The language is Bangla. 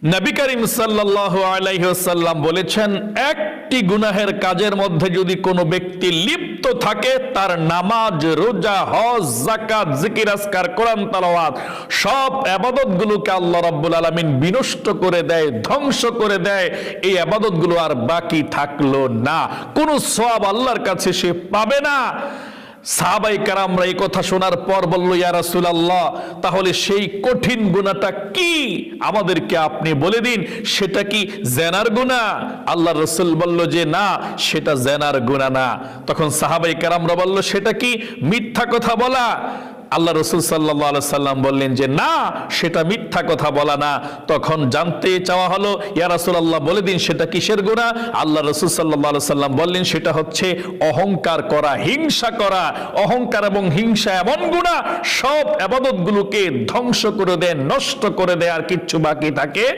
নবী করিম সাল্লাল্লাহু আলাইহি ওয়াসাল্লাম বলেছেন, একটি গুনাহের কাজের মধ্যে যদি কোনো ব্যক্তি লিপ্ত থাকে, তার নামাজ, রোজা, হজ, যাকাত, জিকির আজকার, কোরআন তেলাওয়াত সব ইবাদতগুলোকে আল্লাহ রাব্বুল আলামিন বিনষ্ট করে দেয়, ধ্বংস করে দেয়। এই ইবাদতগুলো আর বাকি থাকলো না, কোনো সওয়াব আল্লাহর কাছে সে পাবে না। সাহাবাই কেরামরা এই কথা শোনার পর বলল, ইয়া রাসূলুল্লাহ, তাহলে সেই কঠিন গুনাহটা কি আমাদেরকে আপনি বলে দিন, সেটা কি জেনার গুনাহ? আল্লাহ রাসূল বলল যে না, সেটা জেনার গুনাহ না। তখন সাহাবাই কেরামরা বলল, সেটা কি মিথ্যা কথা বলা? আল্লাহ রাসূল সাল্লাল্লাহু আলাইহি সাল্লাম বললেন যে না, সেটা মিথ্যা কথা বলা না। তখন জানতে চাওয়া হলো, ইয়া রাসূলুল্লাহ বলে দিন সেটা কিসের গুনাহ? আল্লাহ রাসূল সাল্লাল্লাহু আলাইহি সাল্লাম বললেন, সেটা হচ্ছে অহংকার করা, হিংসা করা। অহংকার এবং হিংসা এমন গুনাহ, সব ইবাদতগুলোকে ধ্বংস করে দেয়, নষ্ট করে দেয়, আর কিচ্ছু বাকি থাকে